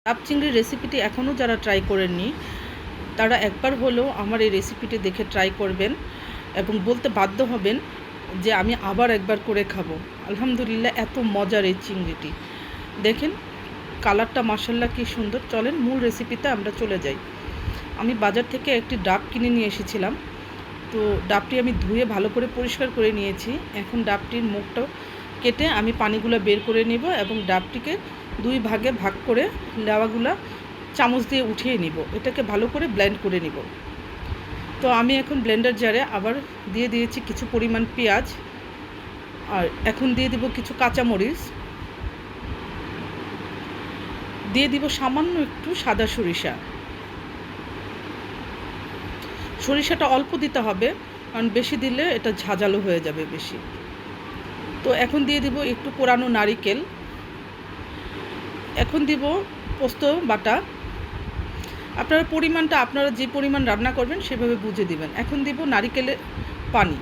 ডাব চিংড়ির রেসিপিটি এখনও যারা ট্রাই করেননি তারা একবার হলেও আমার এই রেসিপিটি দেখে ট্রাই করবেন এবং বলতে বাধ্য হবেন যে আমি আবার একবার করে খাবো। আলহামদুলিল্লাহ, এত মজার এই চিংড়িটি। দেখেন কালারটা মাশাআল্লাহ কি সুন্দর। চলেন মূল রেসিপিতে আমরা চলে যাই। আমি বাজার থেকে একটি ডাব কিনে নিয়ে এসেছিলাম। তো ডাবটি আমি ধুয়ে ভালো করে পরিষ্কার করে নিয়েছি। এখন ডাবটির মুখটা কেটে আমি পানিগুলো বের করে নেব এবং ডাবটিকে দুই ভাগে ভাগ করে লেওয়াগুলা চামচ দিয়ে উঠিয়ে নিব। এটাকে ভালো করে ব্লেন্ড করে নিব। তো আমি এখন ব্লেন্ডার জারে আবার দিয়ে দিয়েছি কিছু পরিমাণ পেঁয়াজ, আর এখন দিয়ে দিব কিছু কাঁচামরিচ, দিয়ে দিব সামান্য একটু সাদা সরিষা। সরিষাটা অল্প দিতে হবে, কারণ বেশি দিলে এটা ঝাঁঝালো হয়ে যাবে বেশি। তো এখন দিয়ে দিব একটু কোরানো নারিকেল, এখন দিব পোস্ত বাটা। আপনারা পরিমাণটা আপনারা যে পরিমাণ রান্না করবেন সেভাবে বুঝে দিবেন। এখন দিব নারিকেলের পানি।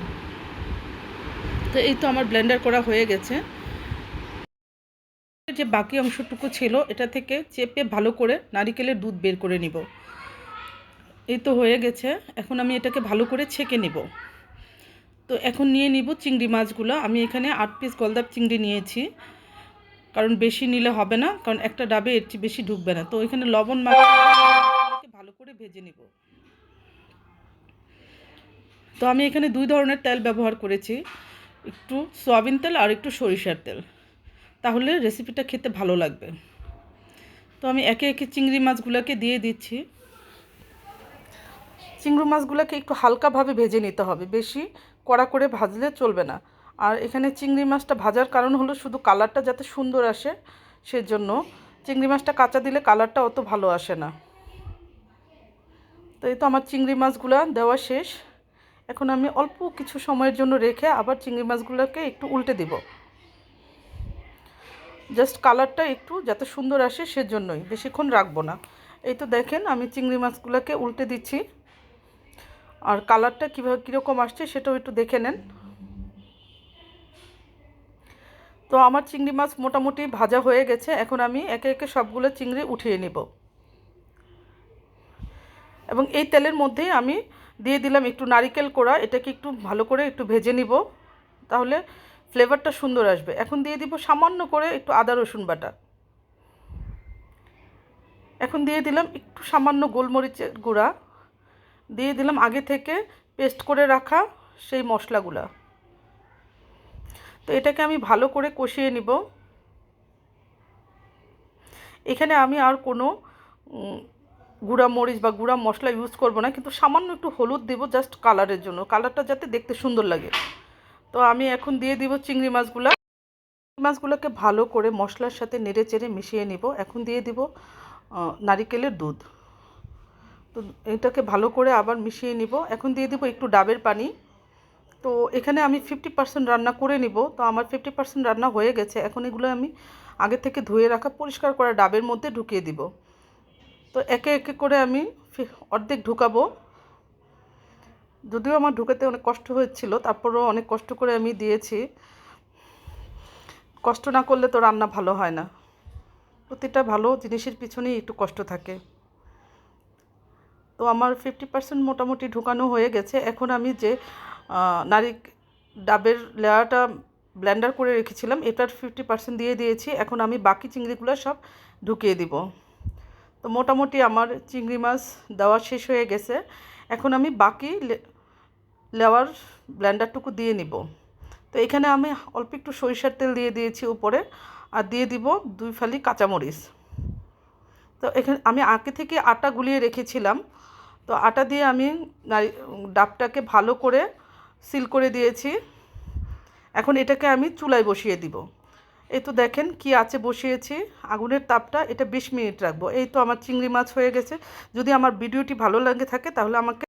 তো এই তো আমার ব্লেন্ডার করা হয়ে গেছে। যে বাকি অংশটুকু ছিল এটা থেকে চেপে ভালো করে নারিকেলের দুধ বের করে নিব। এই তো হয়ে গেছে। এখন আমি এটাকে ভালো করে ছেঁকে নিব। তো এখন নিয়ে নিব চিংড়ি মাছগুলো। আমি এখানে 8 পিস গলদা চিংড়ি নিয়েছি, কারণ বেশি নিলে হবে না, কারণ একটা ডাবে এর চেয়ে বেশি ঢুকবে না। তো এখানে লবণ মাখিয়ে ভালো করে ভেজে নিব। তো আমি এখানে 2 ধরনের তেল ব্যবহার করেছি, একটু সয়াবিন তেল আর একটু সরিষার তেল, তাহলে রেসিপিটা খেতে ভালো লাগবে। তো আমি একে একে চিংড়ি মাছগুলোকে দিয়ে দিচ্ছি। চিংড়ি মাছগুলোকে একটু হালকাভাবে ভেজে নিতে হবে, বেশি কড়া করে ভাজলে চলবে না। আর এখানে চিংড়ি মাছটা ভাজার কারণ হলো শুধু কালারটা যাতে সুন্দর আসে, সেজন্য চিংড়ি মাছটা কাঁচা দিলে কালারটা অত ভালো আসে না। তো এই তো আমার চিংড়ি মাছগুলো দেওয়া শেষ। এখন আমি অল্প কিছু সময়ের জন্য রেখে আবার চিংড়ি মাছগুলোকে একটু উল্টে দিব, জাস্ট কালারটা একটু যাতে সুন্দর আসে সেজন্যই, বেশিক্ষণ রাখবো না। এই তো দেখেন আমি চিংড়ি মাছগুলোকে উল্টে দিচ্ছি, আর কালারটা কীভাবে কীরকম আসছে সেটাও একটু দেখে নেন। তো আমার চিংড়ি মাছ মোটামুটি ভাজা হয়ে গেছে। এখন আমি একে একে সবগুলো চিংড়ি উঠিয়ে নিব এবং এই তেলের মধ্যেই আমি দিয়ে দিলাম একটু নারিকেল কোড়া। এটাকে একটু ভালো করে একটু ভেজে নিব, তাহলে ফ্লেভারটা সুন্দর আসবে। এখন দিয়ে দিব সামান্য করে একটু আদা রসুন বাটা। এখন দিয়ে দিলাম একটু সামান্য গোলমরিচের গুঁড়া, দিয়ে দিলাম আগে থেকে পেস্ট করে রাখা সেই মশলাগুলা। তো এটাকে আমি ভালো করে কষিয়ে নিব। এখানে আমি আর কোনো গুঁড়া মরিচ বা গুঁড়া মশলা ইউজ করব না, কিন্তু সামান্য একটু হলুদ দেব জাস্ট কালারের জন্য, কালারটা যাতে দেখতে সুন্দর লাগে। তো আমি এখন দিয়ে দিব চিংড়ি মাছগুলোকে ভালো করে মশলার সাথে নেড়ে চেড়ে মিশিয়ে নিব। এখন দিয়ে দিব নারিকেলের দুধ। তো এটাকে ভালো করে আবার মিশিয়ে নিব। এখন দিয়ে দিব একটু ডাবের পানি। তো এখানে আমি 50% রান্না করে নিব। তো আমার 50% রান্না হয়ে গেছে। এখন এগুলো আমি আগে থেকে ধুয়ে রাখা পরিষ্কার করা ডাবের মধ্যে ঢুকিয়ে দিব। তো একে একে করে আমি অর্ধেক ঢুকাবো। যদিও আমার ঢুকাতে অনেক কষ্ট হয়েছিল, তারপরেও অনেক কষ্ট করে আমি দিয়েছি। কষ্ট না করলে তো রান্না ভালো হয় না। প্রতিটা ভালো জিনিসের পিছনেই একটু কষ্ট থাকে। তো আমার 50% মোটামুটি ঢুকানো হয়ে গেছে। এখন আমি যে ডাবের লেয়ারটা ব্লেন্ডার করে রেখেছিলাম এটার 50% দিয়ে দিয়েছি। এখন আমি বাকি চিংড়িগুলো সব ঢুকিয়ে দিব। তো মোটামুটি আমার চিংড়ি মাছ দেওয়া শেষ হয়ে গেছে। এখন আমি বাকি লেয়ার ব্লেন্ডারটুকু দিয়ে নিব। তো এখানে আমি অল্প একটু সরিষার তেল দিয়ে দিয়েছি উপরে, আর দিয়ে দিব 2 ফালি কাঁচামরিচ। তো এখানে আমি আগে থেকে আটা গুলিয়ে রেখেছিলাম। তো আটা দিয়ে আমি ডাবটাকে ভালো করে সিল করে দিয়েছি। এখন এটাকে আমি চুলায় বসিয়ে দিব। এই তো দেখেন কি আছে বসিয়েছি, আগুনের তাপটা এটা 20 মিনিট রাখবো। এই তো আমার চিংড়ি মাছ হয়ে গেছে। যদি আমার ভিডিওটি ভালো লাগে থাকে তাহলে আমাকে